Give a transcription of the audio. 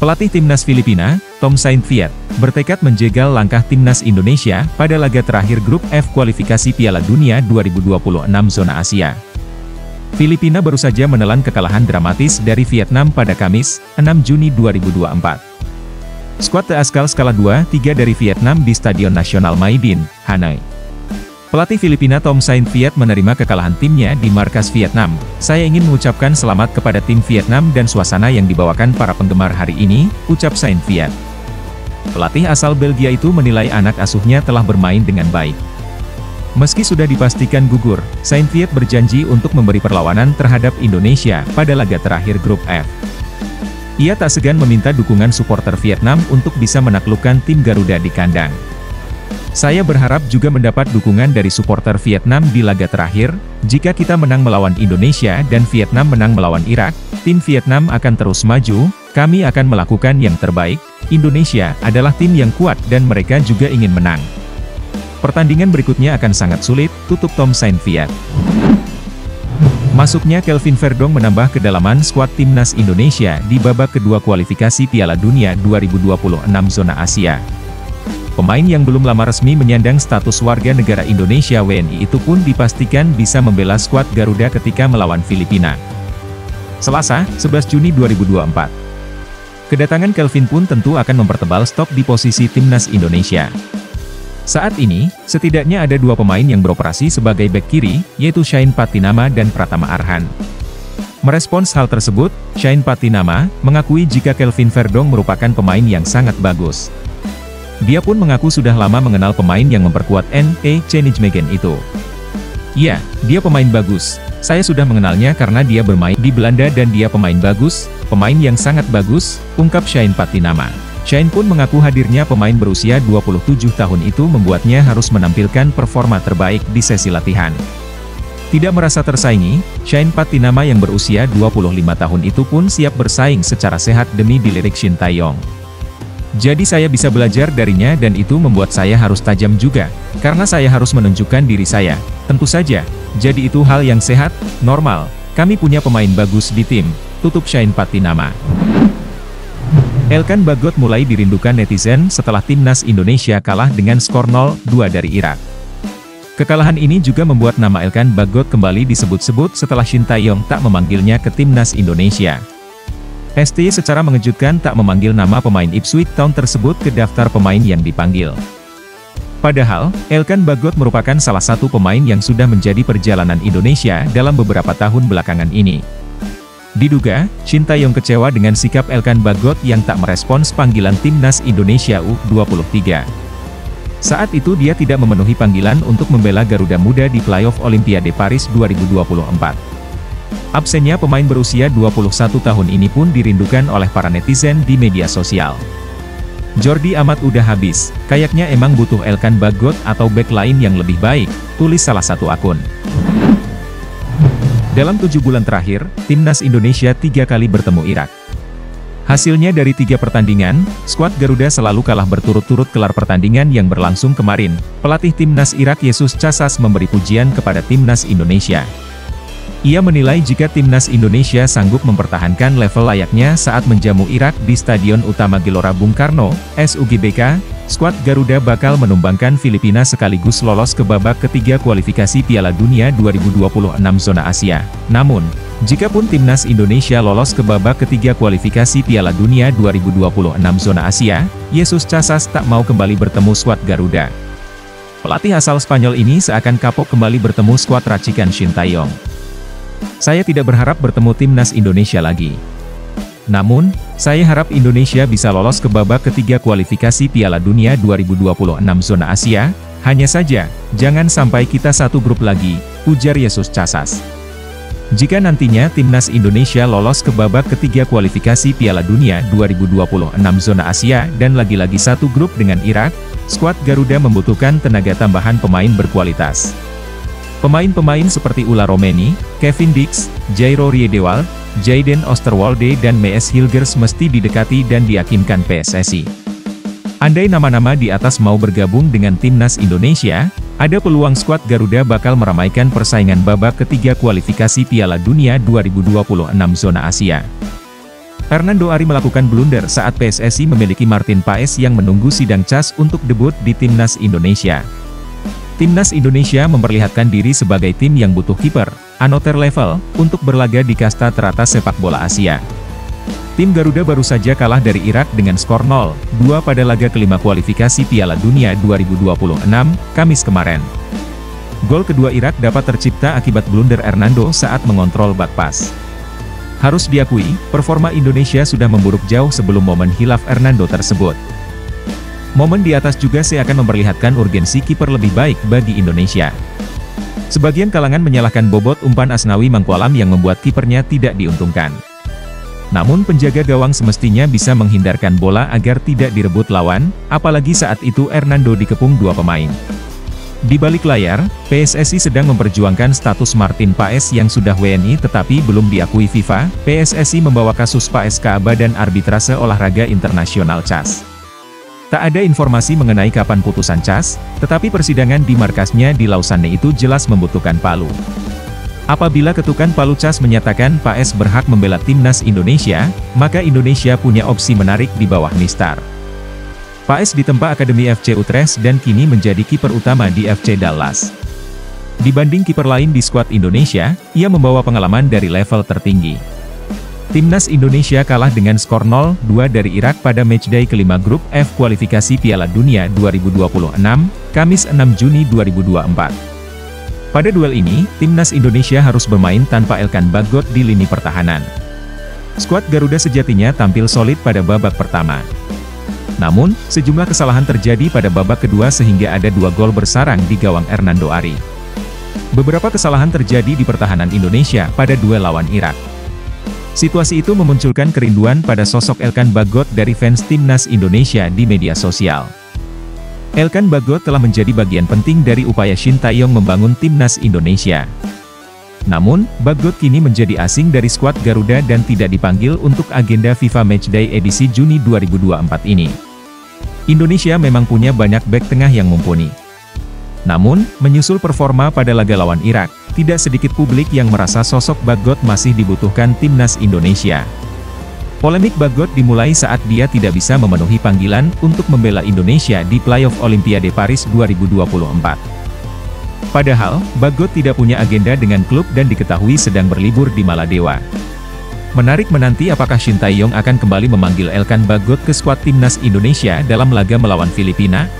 Pelatih timnas Filipina, Tom Saintfiet, bertekad menjegal langkah timnas Indonesia pada laga terakhir grup F kualifikasi Piala Dunia 2026 zona Asia. Filipina baru saja menelan kekalahan dramatis dari Vietnam pada Kamis, 6 Juni 2024. Skuad Teaskal skala 2-3 dari Vietnam di Stadion Nasional Mai Dinh, Hanoi. Pelatih Filipina Tom Saintfiet menerima kekalahan timnya di markas Vietnam. "Saya ingin mengucapkan selamat kepada tim Vietnam dan suasana yang dibawakan para penggemar hari ini," ucap Saintfiet. Pelatih asal Belgia itu menilai anak asuhnya telah bermain dengan baik. Meski sudah dipastikan gugur, Saintfiet berjanji untuk memberi perlawanan terhadap Indonesia pada laga terakhir grup F. Ia tak segan meminta dukungan supporter Vietnam untuk bisa menaklukkan tim Garuda di kandang. "Saya berharap juga mendapat dukungan dari supporter Vietnam di laga terakhir. Jika kita menang melawan Indonesia dan Vietnam menang melawan Irak, tim Vietnam akan terus maju, kami akan melakukan yang terbaik. Indonesia adalah tim yang kuat dan mereka juga ingin menang. Pertandingan berikutnya akan sangat sulit," tutup Tom Saintfiet. Masuknya Kelvin Verdong menambah kedalaman skuad timnas Indonesia di babak kedua kualifikasi Piala Dunia 2026 zona Asia. Pemain yang belum lama resmi menyandang status warga negara Indonesia WNI itu pun dipastikan bisa membela skuad Garuda ketika melawan Filipina. Selasa, 11 Juni 2024. Kedatangan Kelvin pun tentu akan mempertebal stok di posisi timnas Indonesia. Saat ini, setidaknya ada dua pemain yang beroperasi sebagai bek kiri, yaitu Shane Patinama dan Pratama Arhan. Merespons hal tersebut, Shane Patinama mengakui jika Kelvin Verdong merupakan pemain yang sangat bagus. Dia pun mengaku sudah lama mengenal pemain yang memperkuat NEC Nijmegen itu. "Ya, dia pemain bagus. Saya sudah mengenalnya karena dia bermain di Belanda dan dia pemain bagus, pemain yang sangat bagus," ungkap Shane Patinama. Shane pun mengaku hadirnya pemain berusia 27 tahun itu membuatnya harus menampilkan performa terbaik di sesi latihan. Tidak merasa tersaingi, Shane Patinama yang berusia 25 tahun itu pun siap bersaing secara sehat demi dilirik Shin Tae-yong. "Jadi saya bisa belajar darinya dan itu membuat saya harus tajam juga, karena saya harus menunjukkan diri saya. Tentu saja, jadi itu hal yang sehat, normal. Kami punya pemain bagus di tim," tutup Shane Patinama. Elkan Bagot mulai dirindukan netizen setelah timnas Indonesia kalah dengan skor 0-2 dari Irak. Kekalahan ini juga membuat nama Elkan Bagot kembali disebut-sebut setelah Shin Tae-yong tak memanggilnya ke timnas Indonesia. ST secara mengejutkan tak memanggil nama pemain Ipswich Town tersebut ke daftar pemain yang dipanggil. Padahal, Elkan Bagot merupakan salah satu pemain yang sudah menjadi perjalanan Indonesia dalam beberapa tahun belakangan ini. Diduga, Shin Tae-yong kecewa dengan sikap Elkan Bagot yang tak merespons panggilan timnas Indonesia U23. Saat itu dia tidak memenuhi panggilan untuk membela Garuda Muda di playoff Olimpiade Paris 2024. Absennya pemain berusia 21 tahun ini pun dirindukan oleh para netizen di media sosial. "Jordi Amat udah habis, kayaknya emang butuh Elkan Bagot atau bek lain yang lebih baik," tulis salah satu akun. Dalam 7 bulan terakhir, timnas Indonesia 3 kali bertemu Irak. Hasilnya dari 3 pertandingan, skuad Garuda selalu kalah berturut-turut. Kelar pertandingan yang berlangsung kemarin, pelatih timnas Irak Yesus Casas memberi pujian kepada timnas Indonesia. Ia menilai jika timnas Indonesia sanggup mempertahankan level layaknya saat menjamu Irak di Stadion Utama Gelora Bung Karno, SUGBK, skuad Garuda bakal menumbangkan Filipina sekaligus lolos ke babak ketiga kualifikasi Piala Dunia 2026 zona Asia. Namun, jika pun timnas Indonesia lolos ke babak ketiga kualifikasi Piala Dunia 2026 zona Asia, Yesus Casas tak mau kembali bertemu skuad Garuda. Pelatih asal Spanyol ini seakan kapok kembali bertemu skuad racikan Shin Tae-yong. "Saya tidak berharap bertemu timnas Indonesia lagi. Namun, saya harap Indonesia bisa lolos ke babak ketiga kualifikasi Piala Dunia 2026 zona Asia, hanya saja, jangan sampai kita satu grup lagi," ujar Yesus Casas. Jika nantinya timnas Indonesia lolos ke babak ketiga kualifikasi Piala Dunia 2026 zona Asia dan lagi-lagi satu grup dengan Irak, skuad Garuda membutuhkan tenaga tambahan pemain berkualitas. Pemain-pemain seperti Ula Romeni, Kevin Dix, Jairo Riedewald, Jayden Osterwolde dan Mees Hilgers mesti didekati dan diyakinkan PSSI. Andai nama-nama di atas mau bergabung dengan timnas Indonesia, ada peluang skuad Garuda bakal meramaikan persaingan babak ketiga kualifikasi Piala Dunia 2026 zona Asia. Hernando Ari melakukan blunder saat PSSI memiliki Martin Paes yang menunggu sidang CAS untuk debut di Timnas Indonesia. Timnas Indonesia memperlihatkan diri sebagai tim yang butuh kiper, anoter level, untuk berlaga di kasta teratas sepak bola Asia. Tim Garuda baru saja kalah dari Irak dengan skor 0-2 pada laga kelima kualifikasi Piala Dunia 2026, Kamis kemarin. Gol kedua Irak dapat tercipta akibat blunder Hernando saat mengontrol bak pas. Harus diakui, performa Indonesia sudah memburuk jauh sebelum momen hilaf Hernando tersebut. Momen di atas juga seakan memperlihatkan urgensi kiper lebih baik bagi Indonesia. Sebagian kalangan menyalahkan bobot umpan Asnawi Mangkualam yang membuat kipernya tidak diuntungkan. Namun penjaga gawang semestinya bisa menghindarkan bola agar tidak direbut lawan, apalagi saat itu Hernando dikepung dua pemain. Di balik layar, PSSI sedang memperjuangkan status Martin Paes yang sudah WNI tetapi belum diakui FIFA. PSSI membawa kasus Paes ke Badan Arbitrase Olahraga Internasional CAS. Tak ada informasi mengenai kapan putusan CAS, tetapi persidangan di markasnya di Lausanne itu jelas membutuhkan Palu. Apabila ketukan Palu CAS menyatakan Paes berhak membela Timnas Indonesia, maka Indonesia punya opsi menarik di bawah Nistar. Paes ditempa Akademi FC Utrecht dan kini menjadi kiper utama di FC Dallas. Dibanding kiper lain di skuad Indonesia, ia membawa pengalaman dari level tertinggi. Timnas Indonesia kalah dengan skor 0-2 dari Irak pada matchday kelima grup F kualifikasi Piala Dunia 2026, Kamis 6 Juni 2024. Pada duel ini, Timnas Indonesia harus bermain tanpa Elkan Bagot di lini pertahanan. Skuad Garuda sejatinya tampil solid pada babak pertama. Namun, sejumlah kesalahan terjadi pada babak kedua sehingga ada 2 gol bersarang di gawang Hernando Ari. Beberapa kesalahan terjadi di pertahanan Indonesia pada duel lawan Irak. Situasi itu memunculkan kerinduan pada sosok Elkan Bagot dari fans Timnas Indonesia di media sosial. Elkan Bagot telah menjadi bagian penting dari upaya Shin Tae-yong membangun Timnas Indonesia. Namun, Bagot kini menjadi asing dari skuad Garuda dan tidak dipanggil untuk agenda FIFA Matchday edisi Juni 2024 ini. Indonesia memang punya banyak bek tengah yang mumpuni. Namun, menyusul performa pada laga lawan Irak, tidak sedikit publik yang merasa sosok Bagot masih dibutuhkan Timnas Indonesia. Polemik Bagot dimulai saat dia tidak bisa memenuhi panggilan untuk membela Indonesia di playoff Olimpiade Paris 2024. Padahal, Bagot tidak punya agenda dengan klub dan diketahui sedang berlibur di Maladewa. Menarik menanti apakah Shin Tae-yong akan kembali memanggil Elkan Bagot ke skuad Timnas Indonesia dalam laga melawan Filipina.